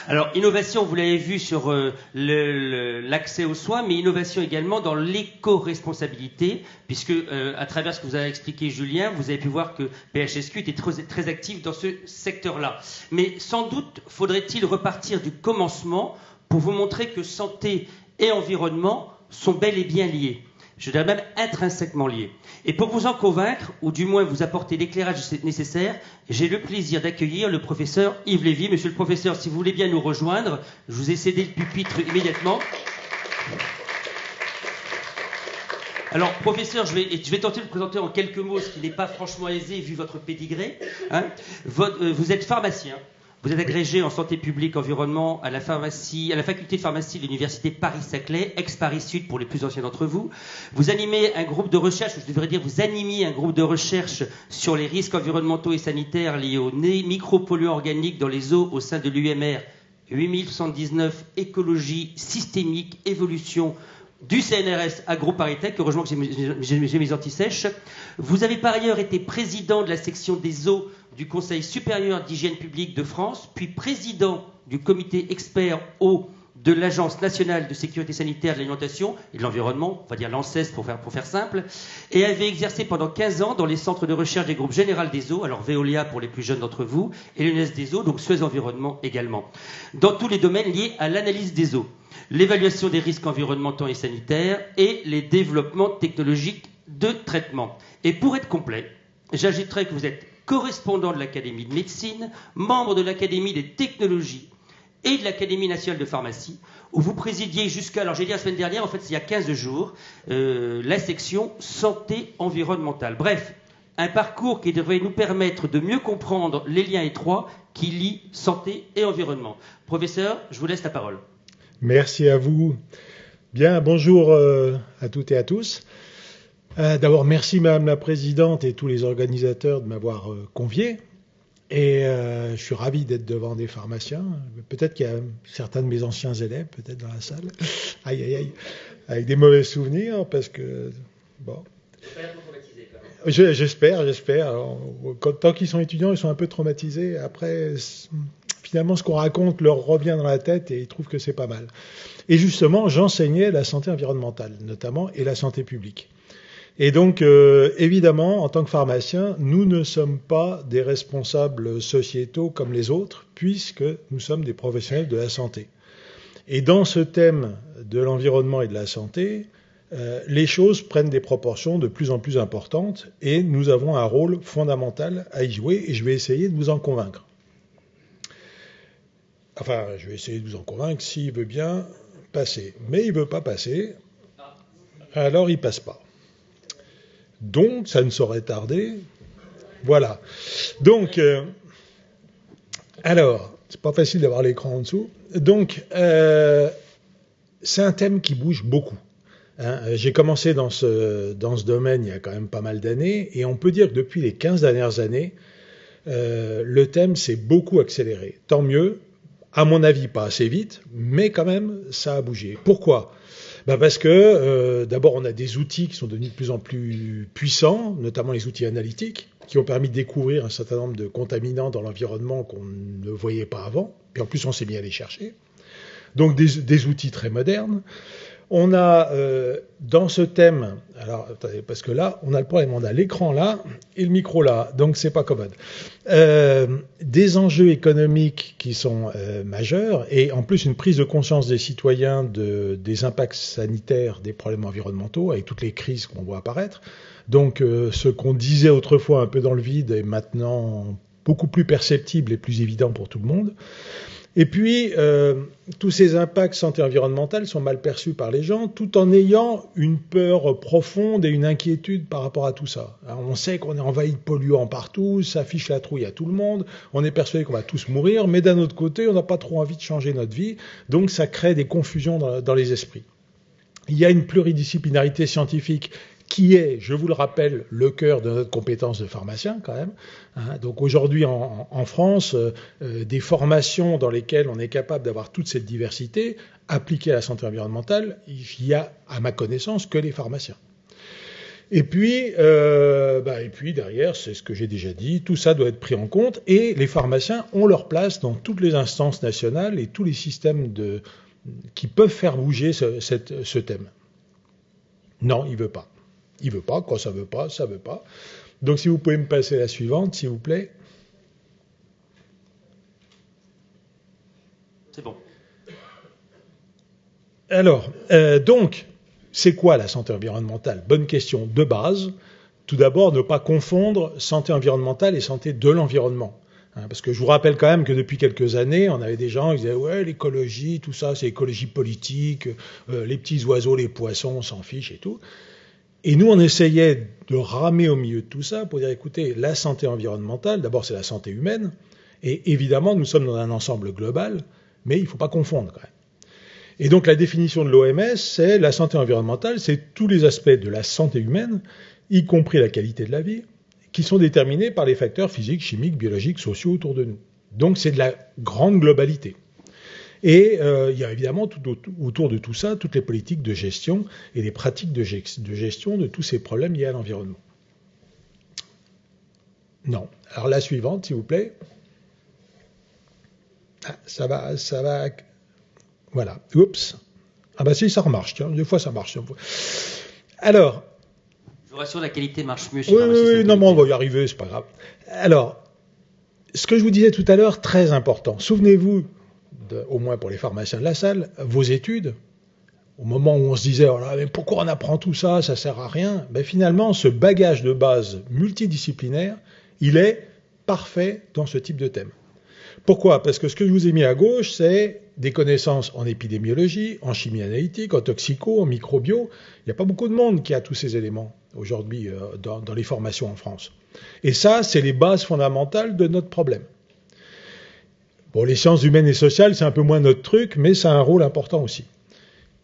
Alors, innovation, vous l'avez vu sur l'accès aux soins, mais innovation également dans l'éco-responsabilité, puisque à travers ce que vous avez expliqué, Julien, vous avez pu voir que PHSQ était très actif dans ce secteur-là. Mais sans doute faudrait-il repartir du commencement pour vous montrer que santé et environnement sont bel et bien liés. Je dirais même intrinsèquement liés. Et pour vous en convaincre, ou du moins vous apporter l'éclairage nécessaire, j'ai le plaisir d'accueillir le professeur Yves Lévy. Monsieur le professeur, si vous voulez bien nous rejoindre, je vous ai cédé le pupitre immédiatement. Alors, professeur, je vais tenter de vous présenter en quelques mots, ce qui n'est pas franchement aisé vu votre pédigré. Vous êtes pharmacien. Vous êtes agrégé en santé publique, environnement à la faculté de pharmacie de l'université Paris-Saclay, ex-Paris Sud pour les plus anciens d'entre vous. Vous animez un groupe de recherche, je devrais dire vous animiez un groupe de recherche sur les risques environnementaux et sanitaires liés aux micropolluants organiques dans les eaux au sein de l'UMR 8079, écologie systémique, évolution du CNRS AgroParisTech, heureusement que j'ai mes antisèches. Vous avez par ailleurs été président de la section des eaux du Conseil supérieur d'hygiène publique de France, puis président du comité expert eau de l'Agence nationale de sécurité sanitaire de l'alimentation et de l'environnement, on va dire l'ANSES pour faire simple, et avez exercé pendant 15 ans dans les centres de recherche des groupes Général des eaux, alors Veolia pour les plus jeunes d'entre vous, et l'UNES des eaux, donc Suez Environnement également, dans tous les domaines liés à l'analyse des eaux, l'évaluation des risques environnementaux et sanitaires et les développements technologiques de traitement. Et pour être complet, j'ajouterai que vous êtes correspondant de l'Académie de médecine, membre de l'Académie des technologies et de l'Académie nationale de pharmacie, où vous présidiez jusqu'à, alors j'ai dit la semaine dernière, en fait c'est il y a 15 jours, la section santé environnementale. Bref, un parcours qui devrait nous permettre de mieux comprendre les liens étroits qui lient santé et environnement. Professeur, je vous laisse la parole. Merci à vous. Bien, bonjour à toutes et à tous. D'abord, merci Madame la Présidente et tous les organisateurs de m'avoir convié. Et je suis ravi d'être devant des pharmaciens. Peut-être qu'il y a certains de mes anciens élèves, peut-être dans la salle. Aïe, aïe, aïe. Avec des mauvais souvenirs, parce que... Bon. J'espère. Alors, tant qu'ils sont étudiants, ils sont un peu traumatisés. Après, finalement, ce qu'on raconte leur revient dans la tête et ils trouvent que c'est pas mal. Et justement, j'enseignais la santé environnementale, notamment, et la santé publique. Et donc, évidemment, en tant que pharmacien, nous ne sommes pas des responsables sociétaux comme les autres, puisque nous sommes des professionnels de la santé. Et dans ce thème de l'environnement et de la santé, les choses prennent des proportions de plus en plus importantes et nous avons un rôle fondamental à y jouer et je vais essayer de vous en convaincre. Enfin, je vais essayer de vous en convaincre s'il veut bien passer. Mais il ne veut pas passer, alors il ne passe pas. Donc, ça ne saurait tarder. Voilà. Donc, alors, c'est pas facile d'avoir l'écran en dessous. Donc, c'est un thème qui bouge beaucoup. J'ai commencé dans ce domaine il y a quand même pas mal d'années, et on peut dire que depuis les 15 dernières années, le thème s'est beaucoup accéléré. Tant mieux, à mon avis pas assez vite, mais quand même ça a bougé. Pourquoi ? Parce que d'abord on a des outils qui sont devenus de plus en plus puissants, notamment les outils analytiques, qui ont permis de découvrir un certain nombre de contaminants dans l'environnement qu'on ne voyait pas avant, puis en plus on s'est mis à les chercher. Donc des outils très modernes. On a dans ce thème, alors attendez, parce que là, on a le problème, on a l'écran là et le micro là, donc c'est pas commode. Des enjeux économiques qui sont majeurs et en plus une prise de conscience des citoyens des impacts sanitaires des problèmes environnementaux avec toutes les crises qu'on voit apparaître. Donc ce qu'on disait autrefois un peu dans le vide est maintenant beaucoup plus perceptible et plus évident pour tout le monde. Et puis, tous ces impacts santé environnementale sont mal perçus par les gens, tout en ayant une peur profonde et une inquiétude par rapport à tout ça. Alors, on sait qu'on est envahi de polluants partout, ça fiche la trouille à tout le monde, on est persuadé qu'on va tous mourir, mais d'un autre côté, on n'a pas trop envie de changer notre vie, donc ça crée des confusions dans les esprits. Il y a une pluridisciplinarité scientifique qui est, je vous le rappelle, le cœur de notre compétence de pharmacien quand même. Donc aujourd'hui en France, des formations dans lesquelles on est capable d'avoir toute cette diversité appliquée à la santé environnementale, il y a, à ma connaissance, que les pharmaciens. Et puis derrière, c'est ce que j'ai déjà dit, tout ça doit être pris en compte et les pharmaciens ont leur place dans toutes les instances nationales et tous les systèmes qui peuvent faire bouger ce thème. Non, il veut pas. Il veut pas. Quand ça veut pas, ça veut pas. Donc si vous pouvez me passer la suivante, s'il vous plaît. C'est bon. Alors, donc, c'est quoi la santé environnementale? Bonne question de base. Tout d'abord, ne pas confondre santé environnementale et santé de l'environnement. Parce que je vous rappelle quand même que depuis quelques années, on avait des gens qui disaient « Ouais, l'écologie, tout ça, c'est écologie politique, les petits oiseaux, les poissons, on s'en fiche et tout. » Et nous, on essayait de ramer au milieu de tout ça pour dire « Écoutez, la santé environnementale, d'abord, c'est la santé humaine. Et évidemment, nous sommes dans un ensemble global, mais il ne faut pas confondre quand même. » Et donc la définition de l'OMS, c'est la santé environnementale, c'est tous les aspects de la santé humaine, y compris la qualité de la vie, qui sont déterminés par les facteurs physiques, chimiques, biologiques, sociaux autour de nous. Donc c'est de la grande globalité. Et il y a évidemment tout autour de tout ça, toutes les politiques de gestion et les pratiques de gestion de tous ces problèmes liés à l'environnement. Non. Alors la suivante, s'il vous plaît. Ah, ça va... Voilà. Oups. Ah bah si, ça remarche. Tiens, des fois, ça marche. Alors... Je vous rassure, la qualité marche mieux chez Oui, non, mais on va y arriver, c'est pas grave. Alors, ce que je vous disais tout à l'heure, très important. Souvenez-vous, au moins pour les pharmaciens de la salle, vos études, au moment où on se disait, oh là, mais pourquoi on apprend tout ça, ça sert à rien, ben finalement, ce bagage de base multidisciplinaire, il est parfait dans ce type de thème. Pourquoi? Parce que ce que je vous ai mis à gauche, c'est des connaissances en épidémiologie, en chimie analytique, en toxico, en microbio. Il n'y a pas beaucoup de monde qui a tous ces éléments aujourd'hui dans les formations en France. Et ça, c'est les bases fondamentales de notre problème. Bon, les sciences humaines et sociales, c'est un peu moins notre truc, mais ça a un rôle important aussi.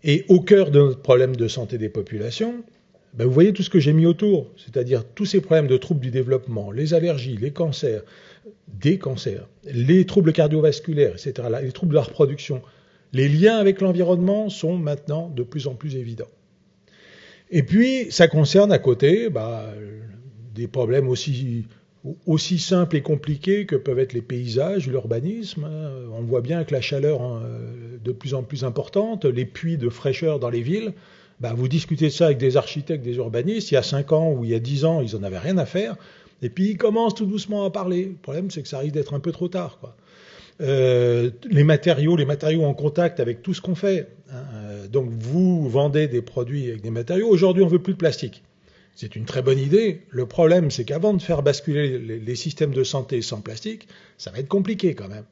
Et au cœur de notre problème de santé des populations, ben vous voyez tout ce que j'ai mis autour, c'est-à-dire tous ces problèmes de troubles du développement, les allergies, les cancers, des cancers, les troubles cardiovasculaires, etc., les troubles de la reproduction. Les liens avec l'environnement sont maintenant de plus en plus évidents. Et puis, ça concerne à côté des problèmes aussi simples et compliqués que peuvent être les paysages, l'urbanisme. On voit bien que la chaleur de plus en plus importante, les puits de fraîcheur dans les villes, vous discutez de ça avec des architectes, des urbanistes, il y a 5 ans ou il y a 10 ans, ils n'en avaient rien à faire. Et puis ils commencent tout doucement à parler. Le problème, c'est que ça risque d'être un peu trop tard, quoi. Les matériaux en contact avec tout ce qu'on fait. Donc vous vendez des produits avec des matériaux. Aujourd'hui, on ne veut plus de plastique. C'est une très bonne idée. Le problème, c'est qu'avant de faire basculer les systèmes de santé sans plastique, ça va être compliqué quand même.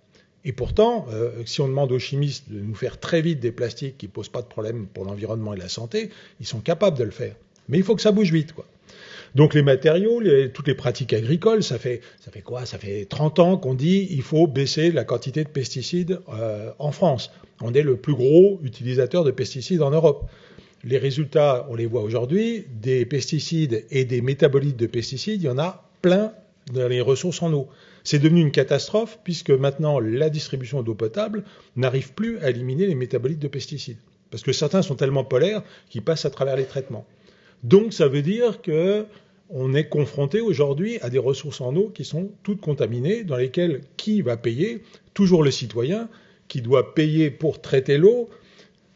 Et pourtant, si on demande aux chimistes de nous faire très vite des plastiques qui ne posent pas de problème pour l'environnement et la santé, ils sont capables de le faire. Mais il faut que ça bouge vite, quoi. Donc les matériaux, toutes les pratiques agricoles, ça fait quoi? Ça fait 30 ans qu'on dit il faut baisser la quantité de pesticides en France. On est le plus gros utilisateur de pesticides en Europe. Les résultats, on les voit aujourd'hui, des pesticides et des métabolites de pesticides, il y en a plein dans les ressources en eau. C'est devenu une catastrophe puisque maintenant la distribution d'eau potable n'arrive plus à éliminer les métabolites de pesticides. Parce que certains sont tellement polaires qu'ils passent à travers les traitements. Donc ça veut dire qu'on est confronté aujourd'hui à des ressources en eau qui sont toutes contaminées, dans lesquelles qui va payer? Toujours le citoyen qui doit payer pour traiter l'eau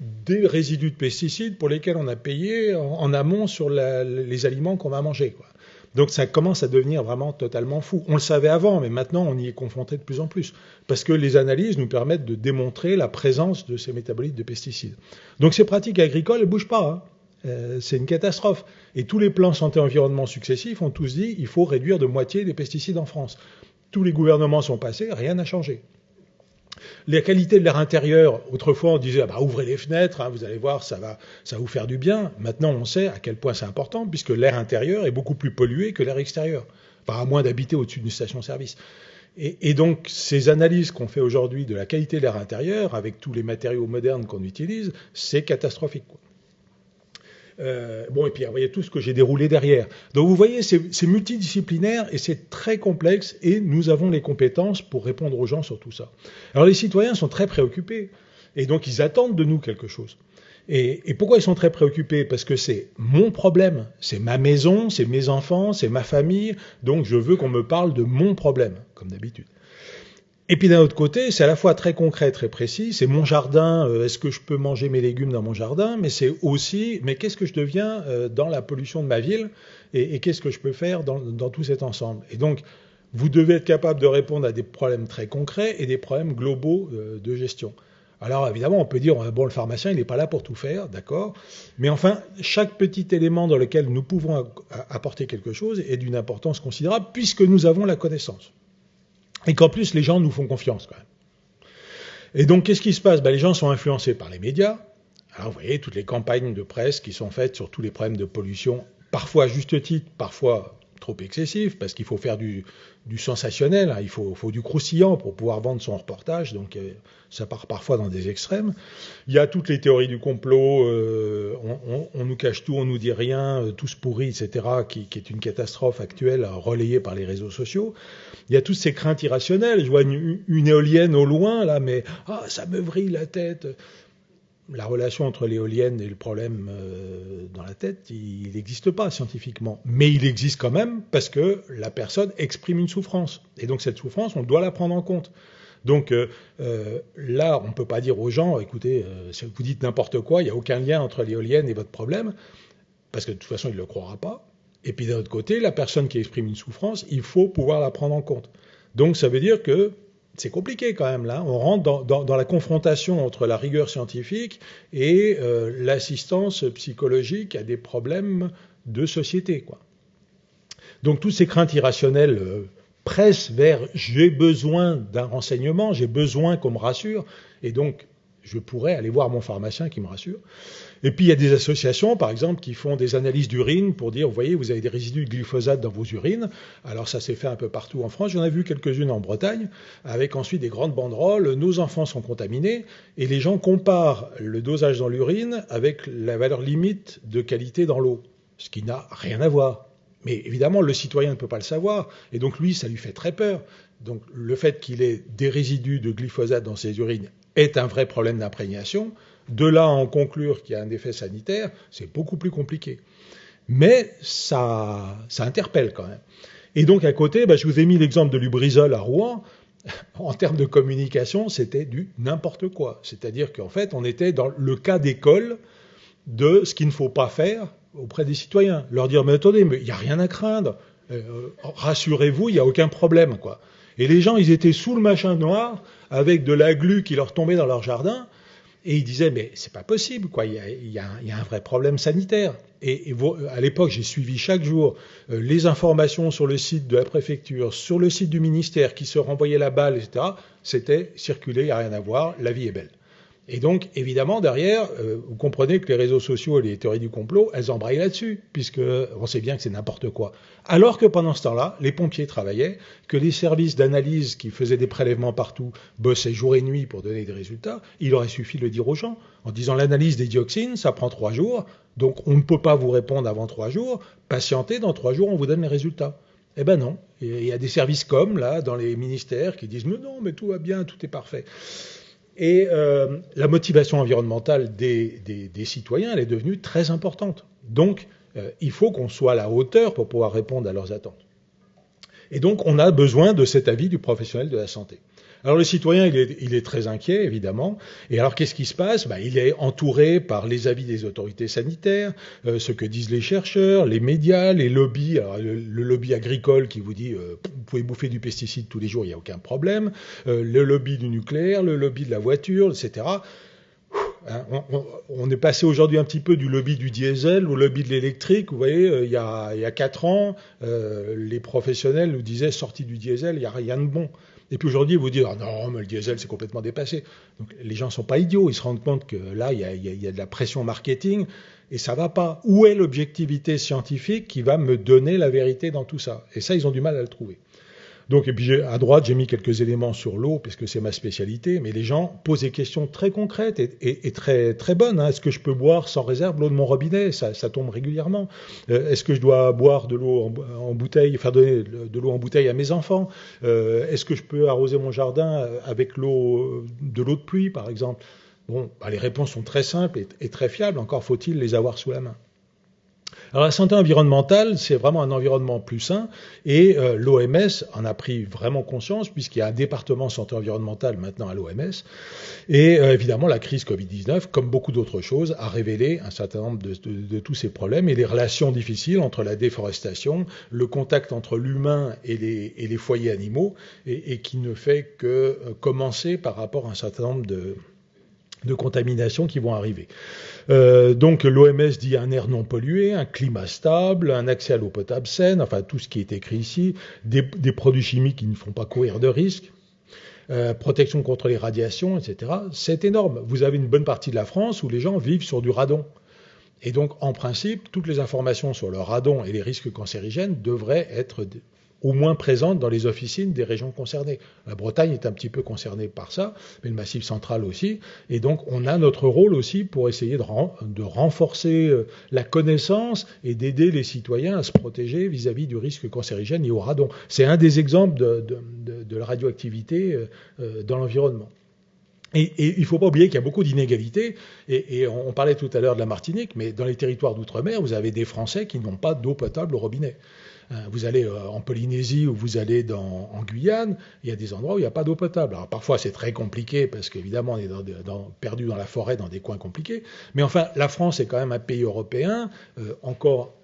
des résidus de pesticides pour lesquels on a payé en amont sur les aliments qu'on va manger, quoi. Donc ça commence à devenir vraiment totalement fou. On le savait avant, mais maintenant on y est confronté de plus en plus. Parce que les analyses nous permettent de démontrer la présence de ces métabolites de pesticides. Donc ces pratiques agricoles ne bougent pas, c'est une catastrophe. Et tous les plans santé-environnement successifs ont tous dit qu'il faut réduire de moitié les pesticides en France. Tous les gouvernements sont passés, rien n'a changé. La qualité de l'air intérieur, autrefois on disait ouvrez les fenêtres, vous allez voir, ça va vous faire du bien. Maintenant on sait à quel point c'est important, puisque l'air intérieur est beaucoup plus pollué que l'air extérieur. Enfin, à moins d'habiter au-dessus d'une station-service. Et donc ces analyses qu'on fait aujourd'hui de la qualité de l'air intérieur, avec tous les matériaux modernes qu'on utilise, c'est catastrophique, quoi. Et puis vous voyez tout ce que j'ai déroulé derrière. Donc vous voyez, c'est multidisciplinaire et c'est très complexe et nous avons les compétences pour répondre aux gens sur tout ça. Alors les citoyens sont très préoccupés et donc ils attendent de nous quelque chose. Et pourquoi ils sont très préoccupés? Parce que c'est mon problème, c'est ma maison, c'est mes enfants, c'est ma famille, donc je veux qu'on me parle de mon problème, comme d'habitude. Et puis d'un autre côté, c'est à la fois très concret, très précis, c'est mon jardin, est-ce que je peux manger mes légumes dans mon jardin, mais c'est aussi, mais qu'est-ce que je deviens dans la pollution de ma ville, et qu'est-ce que je peux faire dans tout cet ensemble. Et donc, vous devez être capable de répondre à des problèmes très concrets et des problèmes globaux de gestion. Alors évidemment, on peut dire, bon, le pharmacien, il n'est pas là pour tout faire, d'accord, mais enfin, chaque petit élément dans lequel nous pouvons apporter quelque chose est d'une importance considérable, puisque nous avons la connaissance. Et qu'en plus, les gens nous font confiance, quand même. Et donc, qu'est-ce qui se passe? Les gens sont influencés par les médias. Alors, vous voyez, toutes les campagnes de presse qui sont faites sur tous les problèmes de pollution, parfois à juste titre, parfois trop excessif, parce qu'il faut faire du sensationnel, hein, il faut du croustillant pour pouvoir vendre son reportage, donc ça part parfois dans des extrêmes. Il y a toutes les théories du complot, on nous cache tout, on nous dit rien, tout se pourrit, etc., qui est une catastrophe actuelle relayée par les réseaux sociaux. Il y a toutes ces craintes irrationnelles. Je vois une éolienne au loin, là, mais ça me vrille la tête. La relation entre l'éolienne et le problème dans la tête, il n'existe pas scientifiquement. Mais il existe quand même parce que la personne exprime une souffrance. Et donc cette souffrance, on doit la prendre en compte. Donc là, on ne peut pas dire aux gens, écoutez, si vous dites n'importe quoi, il n'y a aucun lien entre l'éolienne et votre problème, parce que de toute façon, il ne le croira pas. Et puis d'un autre côté, la personne qui exprime une souffrance, il faut pouvoir la prendre en compte. Donc ça veut dire que c'est compliqué quand même, là. On rentre dans la confrontation entre la rigueur scientifique et l'assistance psychologique à des problèmes de société, quoi. Donc toutes ces craintes irrationnelles pressent vers « j'ai besoin d'un renseignement, j'ai besoin qu'on me rassure », et donc je pourrais aller voir mon pharmacien qui me rassure. Et puis il y a des associations, par exemple, qui font des analyses d'urine pour dire, vous voyez, vous avez des résidus de glyphosate dans vos urines. Alors ça s'est fait un peu partout en France. J'en ai vu quelques-unes en Bretagne, avec ensuite des grandes banderoles. Nos enfants sont contaminés, et les gens comparent le dosage dans l'urine avec la valeur limite de qualité dans l'eau, ce qui n'a rien à voir. Mais évidemment, le citoyen ne peut pas le savoir, et donc lui, ça lui fait très peur. Donc le fait qu'il ait des résidus de glyphosate dans ses urines est un vrai problème d'imprégnation. De là à en conclure qu'il y a un effet sanitaire, c'est beaucoup plus compliqué. Mais ça interpelle quand même. Et donc à côté, je vous ai mis l'exemple de Lubrizol à Rouen. En termes de communication, c'était du n'importe quoi. C'est-à-dire qu'en fait, on était dans le cas d'école de ce qu'il ne faut pas faire auprès des citoyens. Leur dire, mais attendez, mais il n'y a rien à craindre. Rassurez-vous, il n'y a aucun problème, quoi. Et les gens, ils étaient sous le machin noir, avec de la glu qui leur tombait dans leur jardin, et ils disaient, mais c'est pas possible, quoi. Il y a un vrai problème sanitaire. Et à l'époque, j'ai suivi chaque jour les informations sur le site de la préfecture, sur le site du ministère, qui se renvoyaient la balle, etc. C'était circuler, il n'y a rien à voir, la vie est belle. Et donc, évidemment, derrière, vous comprenez que les réseaux sociaux et les théories du complot, elles embrayent là-dessus, puisqu'on sait bien que c'est n'importe quoi. Alors que pendant ce temps-là, les pompiers travaillaient, que les services d'analyse qui faisaient des prélèvements partout bossaient jour et nuit pour donner des résultats, il aurait suffi de le dire aux gens, en disant l'analyse des dioxines, ça prend 3 jours, donc on ne peut pas vous répondre avant 3 jours, patientez, dans 3 jours, on vous donne les résultats. Eh ben non, il y a des services comme, là, dans les ministères, qui disent « non, mais tout va bien, tout est parfait ». Et la motivation environnementale des citoyens, elle est devenue très importante. Donc, il faut qu'on soit à la hauteur pour pouvoir répondre à leurs attentes. Et donc, on a besoin de cet avis du professionnel de la santé. Alors, le citoyen, il est très inquiet, évidemment. Et alors, qu'est-ce qui se passe? Il est entouré par les avis des autorités sanitaires, ce que disent les chercheurs, les médias, les lobbies. Alors, le lobby agricole qui vous dit vous pouvez bouffer du pesticide tous les jours, il n'y a aucun problème. Le lobby du nucléaire, le lobby de la voiture, etc. On est passé aujourd'hui un petit peu du lobby du diesel au lobby de l'électrique. Vous voyez, il y a 4 ans, les professionnels nous disaient sortie du diesel, il n'y a rien de bon. Et puis aujourd'hui, vous dites non, mais le diesel, c'est complètement dépassé. Donc les gens ne sont pas idiots, ils se rendent compte que là, il y a de la pression marketing et ça ne va pas. Où est l'objectivité scientifique qui va me donner la vérité dans tout ça? Et ça, ils ont du mal à le trouver. Donc, et puis à droite, j'ai mis quelques éléments sur l'eau, puisque c'est ma spécialité, mais les gens posent des questions très concrètes et très, très bonnes. Est-ce que je peux boire sans réserve l'eau de mon robinet? Ça tombe régulièrement. Est-ce que je dois boire de l'eau en bouteille, faire donner de l'eau en bouteille à mes enfants? Est-ce que je peux arroser mon jardin avec de l'eau de pluie, par exemple? Bon, bah, les réponses sont très simples et très fiables, encore faut-il les avoir sous la main. Alors la santé environnementale, c'est vraiment un environnement plus sain, et l'OMS en a pris vraiment conscience, puisqu'il y a un département santé environnementale maintenant à l'OMS, et évidemment la crise Covid-19, comme beaucoup d'autres choses, a révélé un certain nombre de tous ces problèmes, et les relations difficiles entre la déforestation, le contact entre l'humain et les foyers animaux, et qui ne fait que commencer par rapport à un certain nombre de contaminations qui vont arriver. Donc l'OMS dit un air non pollué, un climat stable, un accès à l'eau potable saine, enfin tout ce qui est écrit ici, des produits chimiques qui ne font pas courir de risques, protection contre les radiations, etc. C'est énorme. Vous avez une bonne partie de la France où les gens vivent sur du radon. Et donc, en principe, toutes les informations sur le radon et les risques cancérigènes devraient être au moins présentes dans les officines des régions concernées. La Bretagne est un petit peu concernée par ça, mais le Massif central aussi. Et donc, on a notre rôle aussi pour essayer de renforcer la connaissance et d'aider les citoyens à se protéger vis-à-vis du risque cancérigène lié au radon. C'est un des exemples de la radioactivité dans l'environnement. Et il ne faut pas oublier qu'il y a beaucoup d'inégalités, et on parlait tout à l'heure de la Martinique, mais dans les territoires d'outre-mer, vous avez des Français qui n'ont pas d'eau potable au robinet. Vous allez en Polynésie ou vous allez en Guyane, il y a des endroits où il n'y a pas d'eau potable. Alors parfois c'est très compliqué parce qu'évidemment on est perdu dans la forêt, dans des coins compliqués, mais enfin la France est quand même un pays européen encore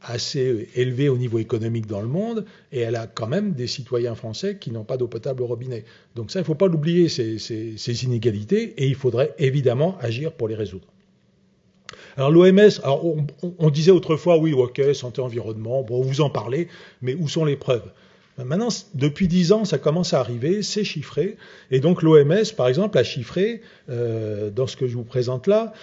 assez élevé au niveau économique dans le monde, et elle a quand même des citoyens français qui n'ont pas d'eau potable au robinet. Donc ça, il ne faut pas l'oublier, ces inégalités, et il faudrait évidemment agir pour les résoudre. Alors l'OMS, on disait autrefois, oui, ok, santé, environnement, bon, vous en parlez, mais où sont les preuves ? Maintenant, depuis 10 ans, ça commence à arriver, c'est chiffré, et donc l'OMS, par exemple, a chiffré, dans ce que je vous présente là,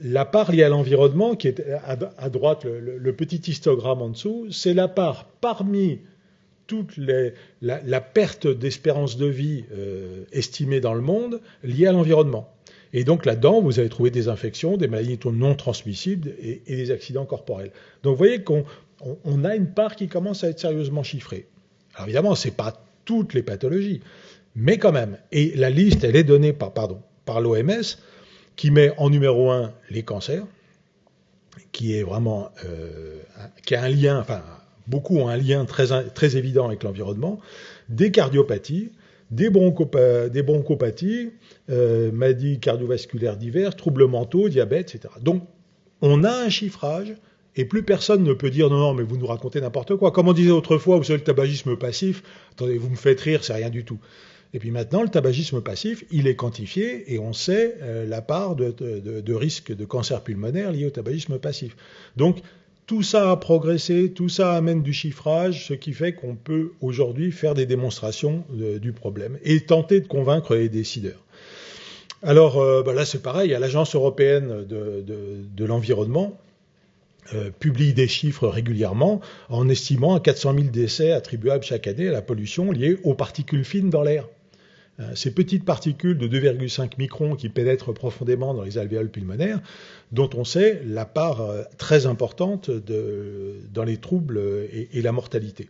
la part liée à l'environnement, qui est à droite, le petit histogramme en dessous, c'est la part parmi toute la perte d'espérance de vie estimée dans le monde liée à l'environnement. Et donc là-dedans, vous allez trouver des infections, des maladies non transmissibles et des accidents corporels. Donc vous voyez qu'on a une part qui commence à être sérieusement chiffrée. Alors évidemment, ce n'est pas toutes les pathologies, mais quand même. Et la liste, elle est donnée par l'OMS, qui met en numéro 1 les cancers, qui est vraiment qui a un lien, enfin beaucoup ont un lien très évident avec l'environnement, des cardiopathies, des bronchopathies, maladies cardiovasculaires diverses, troubles mentaux, diabète, etc. Donc on a un chiffrage, et plus personne ne peut dire non, mais vous nous racontez n'importe quoi. Comme on disait autrefois, vous savez, le tabagisme passif, attendez, vous me faites rire, c'est rien du tout. Et puis maintenant, le tabagisme passif, il est quantifié et on sait la part de risque de cancer pulmonaire lié au tabagisme passif. Donc, tout ça a progressé, tout ça amène du chiffrage, ce qui fait qu'on peut aujourd'hui faire des démonstrations du problème et tenter de convaincre les décideurs. Alors là, c'est pareil, l'Agence européenne de l'environnement publie des chiffres régulièrement en estimant à 400 000 décès attribuables chaque année à la pollution liée aux particules fines dans l'air. Ces petites particules de 2,5 microns qui pénètrent profondément dans les alvéoles pulmonaires, dont on sait la part très importante dans les troubles et la mortalité.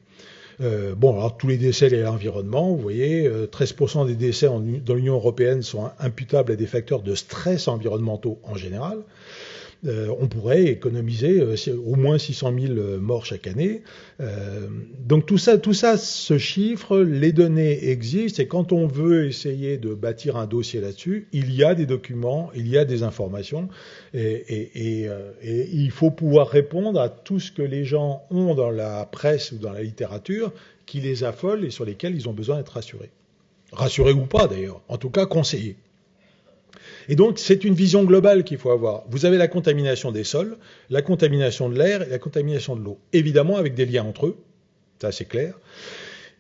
Alors tous les décès liés à l'environnement, vous voyez, 13% des décès dans l'Union européenne sont imputables à des facteurs de stress environnementaux en général. On pourrait économiser au moins 600 000 morts chaque année. Donc tout ça se chiffre, les données existent, et quand on veut essayer de bâtir un dossier là-dessus, il y a des documents, il y a des informations, et il faut pouvoir répondre à tout ce que les gens ont dans la presse ou dans la littérature qui les affole et sur lesquels ils ont besoin d'être rassurés. Rassurés ou pas d'ailleurs, en tout cas conseillés. Et donc, c'est une vision globale qu'il faut avoir. Vous avez la contamination des sols, la contamination de l'air et la contamination de l'eau. Évidemment, avec des liens entre eux, ça c'est clair.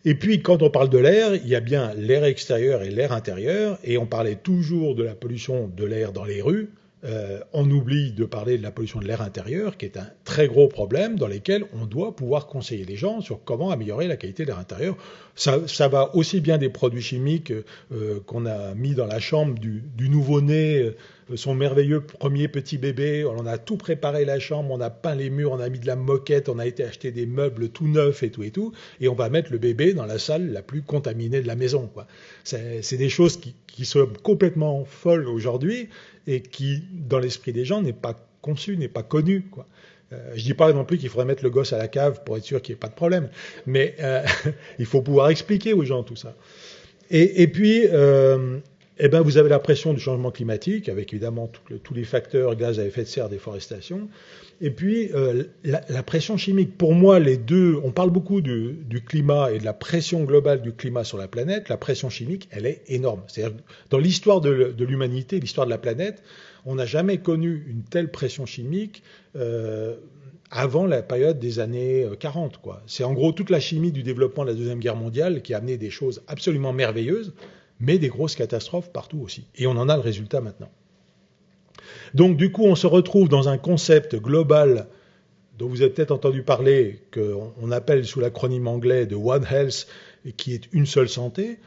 Et puis, quand on parle de l'air, il y a bien l'air extérieur et l'air intérieur, et on parlait toujours de la pollution de l'air dans les rues. On oublie de parler de la pollution de l'air intérieur, qui est un très gros problème dans lequel on doit pouvoir conseiller les gens sur comment améliorer la qualité de l'air intérieur. Ça va aussi bien des produits chimiques qu'on a mis dans la chambre du nouveau-né son merveilleux premier petit bébé, on a tout préparé la chambre, on a peint les murs, on a mis de la moquette, on a été acheter des meubles tout neufs et tout, et on va mettre le bébé dans la salle la plus contaminée de la maison, quoi. C'est des choses qui sont complètement folles aujourd'hui et qui, dans l'esprit des gens, n'est pas conçu, n'est pas connu, quoi. Je dis pas non plus qu'il faudrait mettre le gosse à la cave pour être sûr qu'il n'y ait pas de problème, mais il faut pouvoir expliquer aux gens tout ça. Et puis, vous avez la pression du changement climatique, avec évidemment tous les facteurs, gaz à effet de serre, déforestation, et puis la pression chimique. Pour moi, les deux, on parle beaucoup du climat et de la pression globale du climat sur la planète. La pression chimique, elle est énorme. C'est-à-dire, dans l'histoire de l'humanité, l'histoire de la planète, on n'a jamais connu une telle pression chimique avant la période des années 40, quoi. C'est en gros toute la chimie du développement de la Deuxième Guerre mondiale qui a amené des choses absolument merveilleuses, mais des grosses catastrophes partout aussi. Et on en a le résultat maintenant. Donc du coup, on se retrouve dans un concept global dont vous avez peut-être entendu parler, qu'on appelle sous l'acronyme anglais de One Health, qui est une seule santé,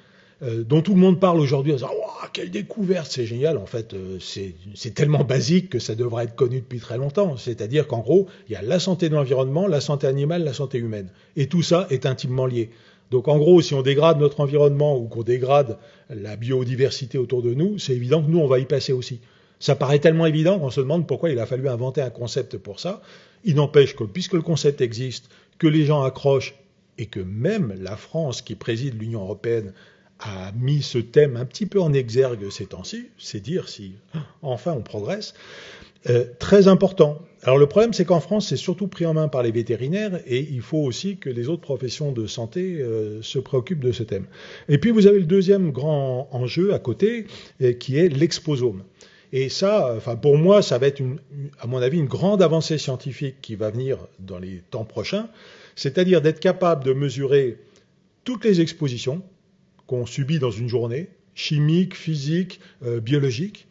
dont tout le monde parle aujourd'hui en disant « Wow, quelle découverte, c'est génial !» En fait, c'est tellement basique que ça devrait être connu depuis très longtemps. C'est-à-dire qu'en gros, il y a la santé de l'environnement, la santé animale, la santé humaine. Et tout ça est intimement lié. Donc en gros, si on dégrade notre environnement ou qu'on dégrade la biodiversité autour de nous, c'est évident que nous, on va y passer aussi. Ça paraît tellement évident qu'on se demande pourquoi il a fallu inventer un concept pour ça. Il n'empêche que, puisque le concept existe, que les gens accrochent et que même la France, qui préside l'Union européenne, a mis ce thème un petit peu en exergue ces temps-ci, c'est dire si enfin on progresse, très important. Alors le problème, c'est qu'en France, c'est surtout pris en main par les vétérinaires et il faut aussi que les autres professions de santé se préoccupent de ce thème. Et puis vous avez le deuxième grand enjeu à côté, qui est l'exposome. Et ça, enfin pour moi, ça va être, à mon avis, une grande avancée scientifique qui va venir dans les temps prochains, c'est-à-dire d'être capable de mesurer toutes les expositions qu'on subit dans une journée, chimiques, physiques, biologiques,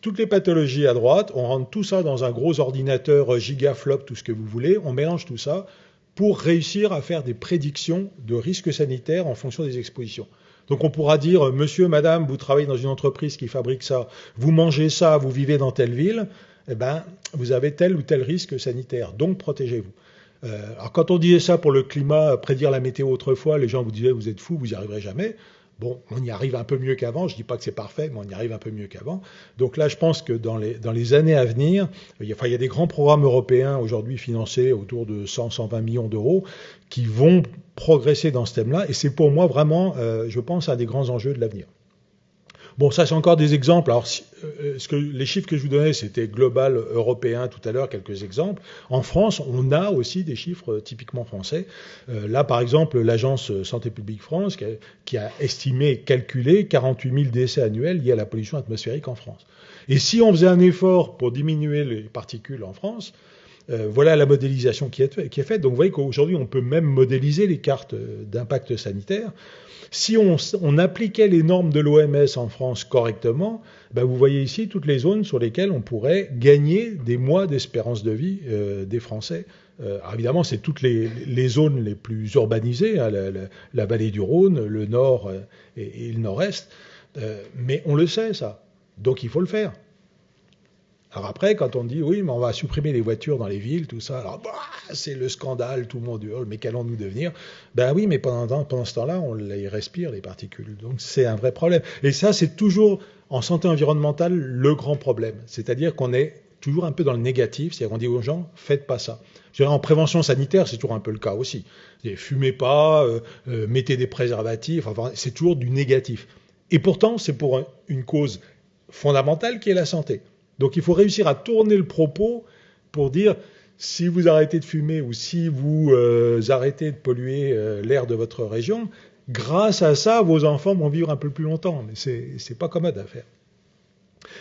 toutes les pathologies à droite, on rentre tout ça dans un gros ordinateur gigaflop, tout ce que vous voulez, on mélange tout ça pour réussir à faire des prédictions de risques sanitaires en fonction des expositions. Donc on pourra dire, monsieur, madame, vous travaillez dans une entreprise qui fabrique ça, vous mangez ça, vous vivez dans telle ville, eh ben, vous avez tel ou tel risque sanitaire, donc protégez-vous. Alors quand on disait ça pour le climat, prédire la météo autrefois, les gens vous disaient vous êtes fous, vous n'y arriverez jamais. Bon, on y arrive un peu mieux qu'avant, je ne dis pas que c'est parfait, mais on y arrive un peu mieux qu'avant. Donc là, je pense que dans les années à venir, il y a des grands programmes européens aujourd'hui financés autour de 100-120 millions d'euros qui vont progresser dans ce thème-là, et c'est pour moi vraiment, je pense, un des grands enjeux de l'avenir. Bon, ça c'est encore des exemples. Alors, les chiffres que je vous donnais, c'était global européen tout à l'heure, quelques exemples. En France, on a aussi des chiffres typiquement français. Là, par exemple, l'agence Santé publique France qui a estimé et calculé 48 000 décès annuels liés à la pollution atmosphérique en France. Et si on faisait un effort pour diminuer les particules en France, voilà la modélisation qui est faite. Donc vous voyez qu'aujourd'hui, on peut même modéliser les cartes d'impact sanitaire. Si on appliquait les normes de l'OMS en France correctement, ben vous voyez ici toutes les zones sur lesquelles on pourrait gagner des mois d'espérance de vie des Français. Alors évidemment, c'est toutes les zones les plus urbanisées, hein, la vallée du Rhône, le nord et le nord-est. Mais on le sait, ça. Donc il faut le faire. Alors après, quand on dit oui, mais on va supprimer les voitures dans les villes, tout ça, alors c'est le scandale, tout le monde hurle, mais qu'allons-nous devenir? Ben oui, mais pendant ce temps-là, on les respire, les particules. Donc c'est un vrai problème. Et ça, c'est toujours, en santé environnementale, le grand problème. C'est-à-dire qu'on est toujours un peu dans le négatif, c'est-à-dire qu'on dit aux gens, faites pas ça. Je dirais, en prévention sanitaire, c'est toujours un peu le cas aussi. Fumez pas, mettez des préservatifs, enfin, c'est toujours du négatif. Et pourtant, c'est pour une cause fondamentale qui est la santé. Donc il faut réussir à tourner le propos pour dire si vous arrêtez de fumer ou si vous arrêtez de polluer l'air de votre région, grâce à ça, vos enfants vont vivre un peu plus longtemps. Mais c'est pas commode à faire.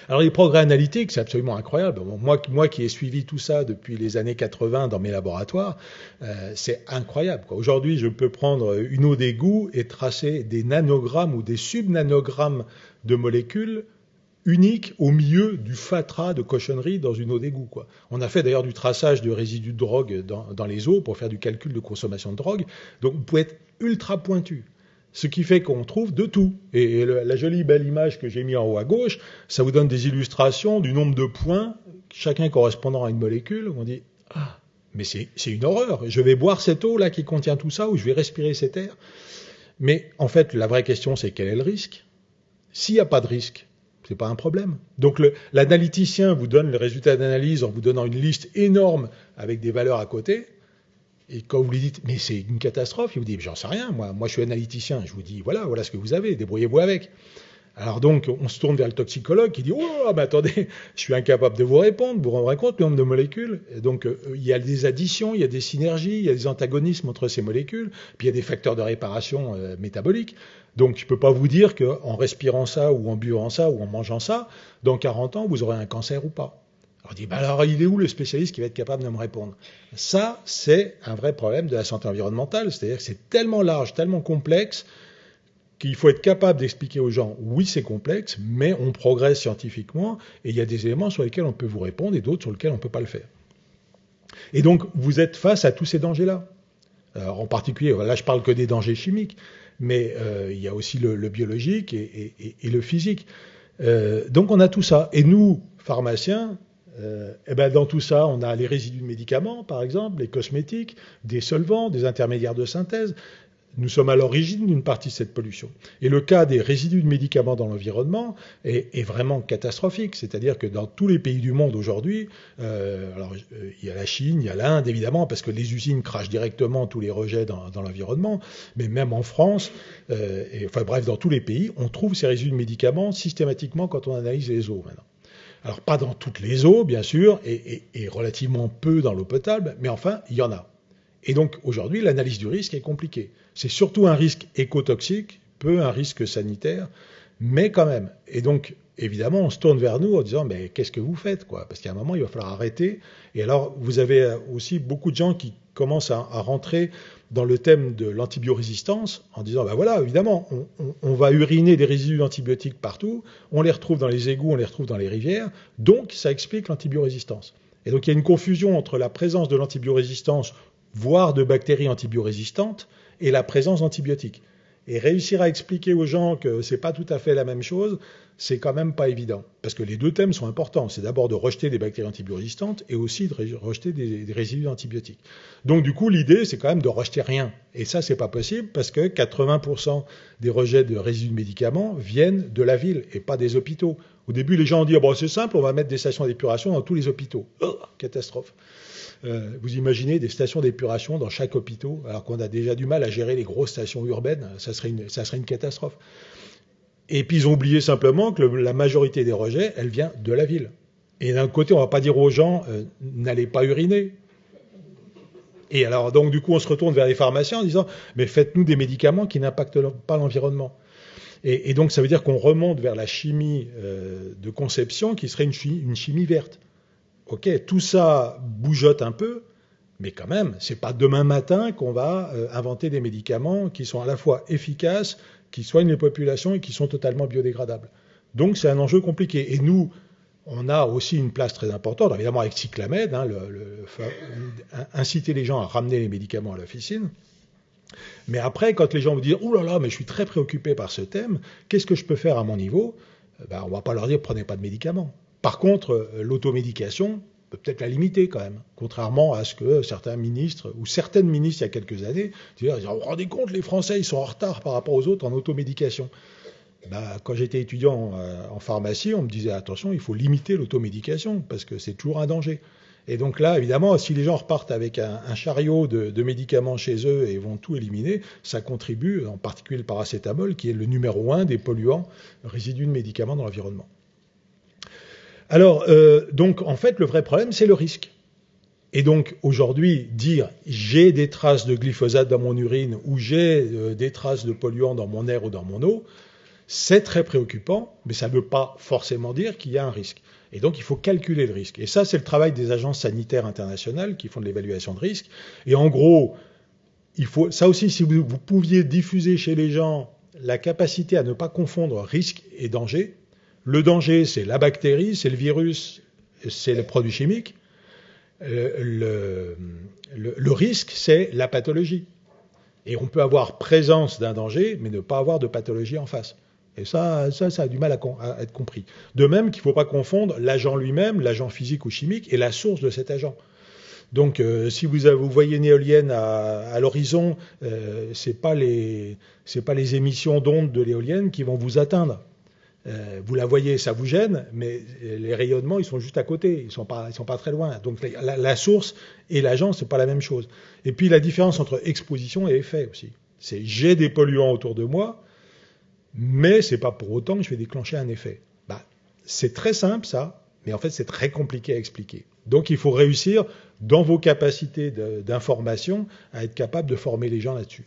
Alors les progrès analytiques, c'est absolument incroyable. Bon, moi qui ai suivi tout ça depuis les années 80 dans mes laboratoires, c'est incroyable, quoi. Aujourd'hui, je peux prendre une eau d'égout et tracer des nanogrammes ou des subnanogrammes de molécules unique au milieu du fatras de cochonneries dans une eau d'égout, quoi. On a fait d'ailleurs du traçage de résidus de drogue dans les eaux pour faire du calcul de consommation de drogue. Donc vous pouvez être ultra pointu. Ce qui fait qu'on trouve de tout. Et la jolie belle image que j'ai mise en haut à gauche, ça vous donne des illustrations du nombre de points, chacun correspondant à une molécule. On dit, ah, mais c'est une horreur. Je vais boire cette eau là qui contient tout ça, ou je vais respirer cet air. Mais en fait, la vraie question, c'est quel est le risque? S'il n'y a pas de risque, c'est pas un problème. Donc l'analyticien vous donne le résultat d'analyse en vous donnant une liste énorme avec des valeurs à côté. Et quand vous lui dites, mais c'est une catastrophe, il vous dit, j'en sais rien, moi je suis analyticien. Je vous dis, voilà ce que vous avez, débrouillez-vous avec. Alors donc, on se tourne vers le toxicologue qui dit, oh, mais attendez, je suis incapable de vous répondre, vous vous rendrez compte le nombre de molécules. Et donc, il y a des additions, il y a des synergies, il y a des antagonismes entre ces molécules, puis il y a des facteurs de réparation métabolique. Donc, je ne peux pas vous dire qu'en respirant ça, ou en buvant ça, ou en mangeant ça, dans 40 ans, vous aurez un cancer ou pas. Alors, on dit, alors il est où le spécialiste qui va être capable de me répondre? Ça, c'est un vrai problème de la santé environnementale, c'est-à-dire que c'est tellement large, tellement complexe, qu'il faut être capable d'expliquer aux gens, oui, c'est complexe, mais on progresse scientifiquement, et il y a des éléments sur lesquels on peut vous répondre, et d'autres sur lesquels on ne peut pas le faire. Et donc, vous êtes face à tous ces dangers-là. Alors, en particulier, là, je parle que des dangers chimiques, mais il y a aussi le biologique et le physique. Donc, on a tout ça. Et nous, pharmaciens, dans tout ça, on a les résidus de médicaments, par exemple, les cosmétiques, des solvants, des intermédiaires de synthèse. Nous sommes à l'origine d'une partie de cette pollution. Et le cas des résidus de médicaments dans l'environnement est vraiment catastrophique. C'est-à-dire que dans tous les pays du monde aujourd'hui, il y a la Chine, il y a l'Inde, évidemment, parce que les usines crachent directement tous les rejets dans l'environnement. Mais même en France, dans tous les pays, on trouve ces résidus de médicaments systématiquement quand on analyse les eaux maintenant. Alors, pas dans toutes les eaux, bien sûr, et relativement peu dans l'eau potable, mais enfin, il y en a. Et donc, aujourd'hui, l'analyse du risque est compliquée. C'est surtout un risque écotoxique, peu un risque sanitaire, mais quand même. Et donc, évidemment, on se tourne vers nous en disant, mais qu'est-ce que vous faites, quoi? Parce qu'à un moment, il va falloir arrêter. Et alors, vous avez aussi beaucoup de gens qui commencent à rentrer dans le thème de l'antibiorésistance en disant, ben voilà, évidemment, on va uriner des résidus d'antibiotiques partout, on les retrouve dans les égouts, on les retrouve dans les rivières, donc ça explique l'antibiorésistance. Et donc, il y a une confusion entre la présence de l'antibiorésistance, voire de bactéries antibiorésistantes, et la présence d'antibiotiques. Et réussir à expliquer aux gens que c'est pas tout à fait la même chose, c'est quand même pas évident. Parce que les deux thèmes sont importants. C'est d'abord de rejeter des bactéries antibiorésistantes et aussi de rejeter des résidus d'antibiotiques. Donc du coup, l'idée, c'est quand même de rejeter rien. Et ça, c'est pas possible parce que 80% des rejets de résidus de médicaments viennent de la ville et pas des hôpitaux. Au début, les gens ont dit, bon, c'est simple, on va mettre des stations d'épuration dans tous les hôpitaux. Oh, catastrophe. Vous imaginez des stations d'épuration dans chaque hôpital, alors qu'on a déjà du mal à gérer les grosses stations urbaines, ça serait une catastrophe. Et puis ils ont oublié simplement que la majorité des rejets, elle vient de la ville. Et d'un côté, on ne va pas dire aux gens, n'allez pas uriner. Et alors, donc du coup, on se retourne vers les pharmaciens en disant, mais faites-nous des médicaments qui n'impactent pas l'environnement. Et donc ça veut dire qu'on remonte vers la chimie de conception qui serait une chimie verte. Ok, tout ça bougeotte un peu, mais quand même, c'est pas demain matin qu'on va inventer des médicaments qui sont à la fois efficaces, qui soignent les populations et qui sont totalement biodégradables. Donc c'est un enjeu compliqué. Et nous, on a aussi une place très importante, évidemment avec Cyclamed, inciter les gens à ramener les médicaments à l'officine. Mais après, quand les gens vous disent « Ouh là là, mais je suis très préoccupé par ce thème, qu'est-ce que je peux faire à mon niveau ?» On ne va pas leur dire « Prenez pas de médicaments ». Par contre, l'automédication peut peut-être la limiter quand même, contrairement à ce que certains ministres, ou certaines ministres il y a quelques années, disaient, vous vous rendez compte, les Français, ils sont en retard par rapport aux autres en automédication. Quand j'étais étudiant en pharmacie, on me disait, attention, il faut limiter l'automédication, parce que c'est toujours un danger. Et donc là, évidemment, si les gens repartent avec un chariot de médicaments chez eux et vont tout éliminer, ça contribue, en particulier le paracétamol, qui est le numéro 1 des polluants résidus de médicaments dans l'environnement. Alors, donc, en fait, le vrai problème, c'est le risque. Et donc, aujourd'hui, dire « j'ai des traces de glyphosate dans mon urine » ou « j'ai des traces de polluants dans mon air ou dans mon eau », c'est très préoccupant, mais ça ne veut pas forcément dire qu'il y a un risque. Et donc, il faut calculer le risque. Et ça, c'est le travail des agences sanitaires internationales qui font de l'évaluation de risque. Et en gros, ça aussi, si vous pouviez diffuser chez les gens la capacité à ne pas confondre risque et danger. Le danger, c'est la bactérie, c'est le virus, c'est le produit chimique. Le risque, c'est la pathologie. Et on peut avoir présence d'un danger, mais ne pas avoir de pathologie en face. Et ça a du mal à être compris. De même qu'il ne faut pas confondre l'agent lui-même, l'agent physique ou chimique, et la source de cet agent. Donc, si vous voyez une éolienne à l'horizon, c'est pas les émissions d'ondes de l'éolienne qui vont vous atteindre. Vous la voyez, ça vous gêne, mais les rayonnements, ils sont juste à côté, ils sont pas très loin. Donc, la source et l'agent, c'est pas la même chose. Et puis, la différence entre exposition et effet aussi. C'est j'ai des polluants autour de moi, mais c'est pas pour autant que je vais déclencher un effet. C'est très simple, ça, mais en fait, c'est très compliqué à expliquer. Donc, il faut réussir, dans vos capacités d'information, à être capable de former les gens là-dessus.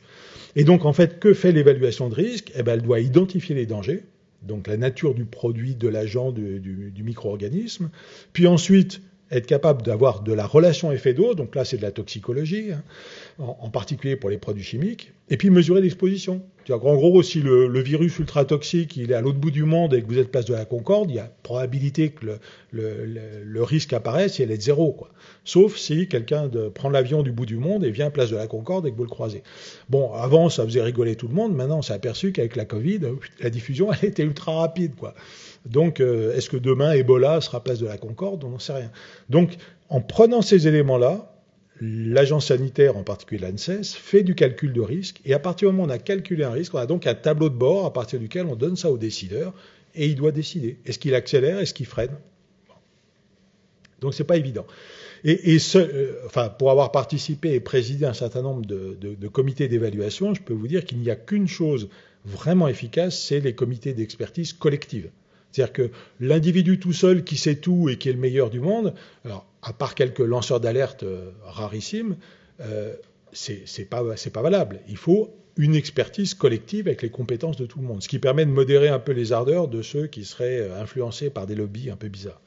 Et donc, en fait, que fait l'évaluation de risque ? Elle doit identifier les dangers, donc la nature du produit, de l'agent, du micro-organisme, puis ensuite être capable d'avoir de la relation effet-dose, donc là c'est de la toxicologie, en particulier pour les produits chimiques, et puis mesurer l'exposition. C'est-à-dire qu'en gros, si le virus ultra toxique il est à l'autre bout du monde et que vous êtes place de la Concorde, il y a probabilité que le risque apparaisse et elle est de zéro, quoi. Sauf si quelqu'un prend l'avion du bout du monde et vient place de la Concorde et que vous le croisez. Bon, avant ça faisait rigoler tout le monde, maintenant on s'est aperçu qu'avec la Covid, la diffusion elle était ultra rapide, quoi. Donc, est-ce que demain, Ebola sera place de la Concorde ? On n'en sait rien. Donc, en prenant ces éléments-là, l'agence sanitaire, en particulier l'ANSES, fait du calcul de risque. Et à partir du moment où on a calculé un risque, on a donc un tableau de bord à partir duquel on donne ça au décideur. Et il doit décider. Est-ce qu'il accélère ? Est-ce qu'il freine ? Donc, c'est pas évident. Pour avoir participé et présidé un certain nombre de comités d'évaluation, je peux vous dire qu'il n'y a qu'une chose vraiment efficace, c'est les comités d'expertise collective. C'est-à-dire que l'individu tout seul qui sait tout et qui est le meilleur du monde, alors à part quelques lanceurs d'alerte rarissimes, c'est pas valable. Il faut une expertise collective avec les compétences de tout le monde, ce qui permet de modérer un peu les ardeurs de ceux qui seraient influencés par des lobbies un peu bizarres.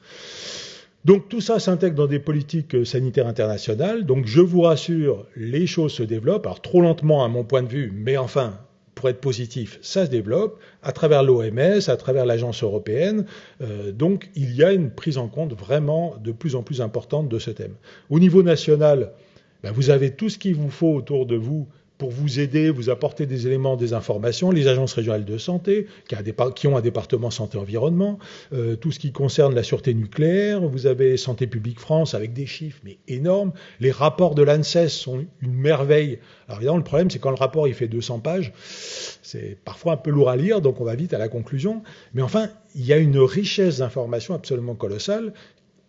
Donc tout ça s'intègre dans des politiques sanitaires internationales. Donc je vous rassure, les choses se développent. Alors trop lentement à mon point de vue, mais enfin, pour être positif, ça se développe à travers l'OMS, à travers l'agence européenne. Donc il y a une prise en compte vraiment de plus en plus importante de ce thème. Au niveau national, vous avez tout ce qu'il vous faut autour de vous pour vous aider, vous apporter des éléments, des informations, les agences régionales de santé, qui ont un département santé-environnement, tout ce qui concerne la sûreté nucléaire, vous avez Santé publique France avec des chiffres mais énormes, les rapports de l'ANSES sont une merveille. Alors évidemment, le problème, c'est quand le rapport il fait 200 pages, c'est parfois un peu lourd à lire, donc on va vite à la conclusion, mais enfin, il y a une richesse d'informations absolument colossale,